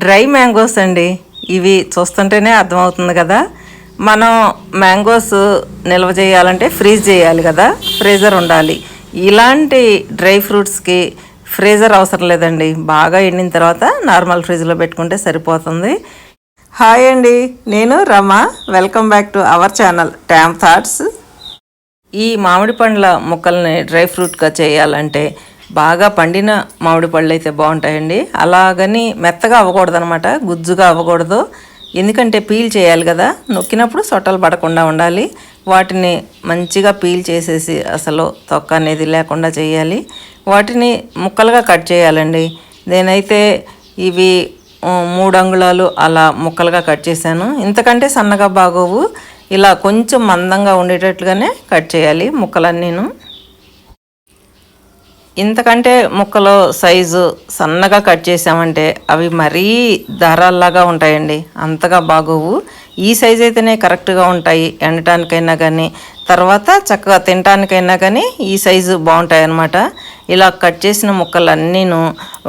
Dry mangoes అండి. ఇవి చూస్తుంటేనే అర్థమవుతుంది కదా. మనం మ్యాంగోస్ నిల్వ చేయాలంటే ఫ్రీజ్ చేయాలి కదా, ఫ్రీజర్ ఉండాలి. ఇలాంటి డ్రై ఫ్రూట్స్కి ఫ్రీజర్ అవసరం లేదండి. బాగా ఎండిన తర్వాత నార్మల్ ఫ్రిడ్జ్లో పెట్టుకుంటే సరిపోతుంది. హాయ్ అండి, నేను Rama. Welcome back to our channel ట్యామ్ థాట్స్. ఈ మామిడి పండ్ల ముక్కల్ని డ్రై ఫ్రూట్గా చేయాలంటే బాగా పండిన మామిడి పళ్ళు అయితే బాగుంటాయండి. అలాగని మెత్తగా అవ్వకూడదు అనమాట, గుజ్జుగా అవ్వకూడదు. ఎందుకంటే పీల్ చేయాలి కదా, నొక్కినప్పుడు సొట్టలు పడకుండా ఉండాలి. వాటిని మంచిగా పీల్ చేసేసి అసలు తొక్క అనేది లేకుండా చేయాలి. వాటిని ముక్కలుగా కట్ చేయాలండి. నేనైతే ఇవి 3 అంగుళాలు అలా ముక్కలుగా కట్ చేశాను. ఇంతకంటే సన్నగా బాగోవు. ఇలా కొంచెం మందంగా ఉండేటట్లుగానే కట్ చేయాలి ముక్కలన్నీను. ఇంతకంటే ముక్కలు సైజు సన్నగా కట్ చేసామంటే అవి మరీ దారాల్లాగా ఉంటాయండి, అంతగా బాగోవు. ఈ సైజు అయితేనే కరెక్ట్గా ఉంటాయి, ఎండటానికైనా కానీ తర్వాత చక్కగా తినటానికైనా కానీ ఈ సైజు బాగుంటాయి అన్నమాట. ఇలా కట్ చేసిన ముక్కలన్నీను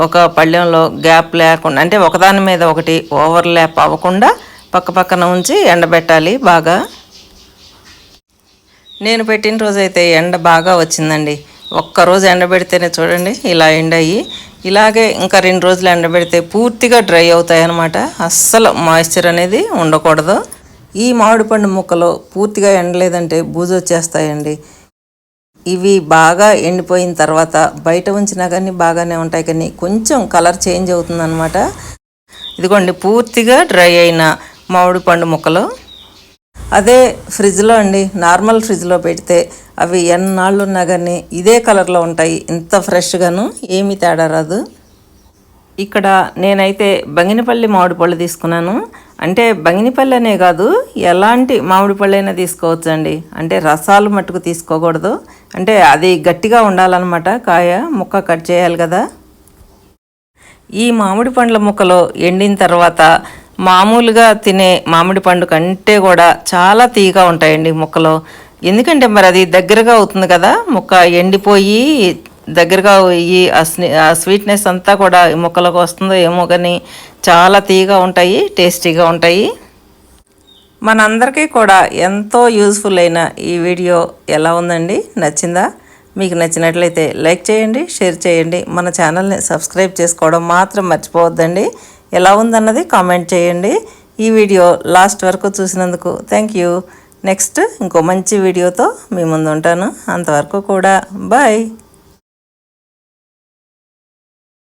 ఒక పళ్ళెంలో గ్యాప్ లేకుండా, అంటే ఒకదాని మీద ఒకటి ఓవర్ ల్యాప్ అవ్వకుండా పక్క పక్కన ఉంచి ఎండబెట్టాలి బాగా. నేను పెట్టిన రోజైతే ఎండ బాగా వచ్చిందండి. ఒక్కరోజు ఎండబెడితేనే చూడండి ఇలా ఎండాయి. ఇలాగే ఇంకా 2 రోజులు ఎండబెడితే పూర్తిగా డ్రై అవుతాయి అన్నమాట. అస్సలు మాయిశ్చర్ అనేది ఉండకూడదు. ఈ మామిడి పండు ముక్కలు పూర్తిగా ఎండలేదంటే బూజు వచ్చేస్తాయండి. ఇవి బాగా ఎండిపోయిన తర్వాత బయట ఉంచినా కానీ బాగానే ఉంటాయి, కానీ కొంచెం కలర్ చేంజ్ అవుతుందన్నమాట. ఇదిగోండి పూర్తిగా డ్రై అయిన మామిడి పండు ముక్కలు. అదే ఫ్రిడ్జ్లో అండి, నార్మల్ ఫ్రిడ్జ్లో పెడితే అవి ఎన్నాళ్ళు ఉన్నా కానీ ఇదే కలర్లో ఉంటాయి, ఇంత ఫ్రెష్గాను, ఏమీ తేడా రాదు. ఇక్కడ నేనైతే బంగినపల్లి మామిడి పళ్ళు తీసుకున్నాను. అంటే బంగినపల్లి అనే కాదు, ఎలాంటి మామిడి పళ్ళు అయినా తీసుకోవచ్చు అండి. అంటే రసాలు మట్టుకు తీసుకోకూడదు, అంటే అది గట్టిగా ఉండాలన్నమాట. కాయ ముక్క కట్ చేయాలి కదా. ఈ మామిడి పండ్ల ముక్కలు ఎండిన తర్వాత మామూలుగా తినే మామిడి పండు కంటే కూడా చాలా తీయగా ఉంటాయండి ముక్కలు. ఎందుకంటే మరి అది దగ్గరగా అవుతుంది కదా, ముక్క ఎండిపోయి దగ్గరగా ఈ స్వీట్నెస్ అంతా కూడా ఈ ముక్కలకు వస్తుందో ఏమో, కానీ చాలా తీయగా ఉంటాయి, టేస్టీగా ఉంటాయి. మనందరికీ కూడా ఎంతో యూజ్ఫుల్ అయిన ఈ వీడియో ఎలా ఉందండి? నచ్చిందా? మీకు నచ్చినట్లయితే లైక్ చేయండి, షేర్ చేయండి. మన ఛానల్ని సబ్స్క్రైబ్ చేసుకోవడం మాత్రం మర్చిపోవద్దండి. ఎలా ఉందన్నది కామెంట్ చేయండి. ఈ వీడియో లాస్ట్ వరకు చూసినందుకు థ్యాంక్ యూ. నెక్స్ట్ ఇంకో మంచి వీడియోతో మీ ముందు ఉంటాను. అంతవరకు కూడా బాయ్.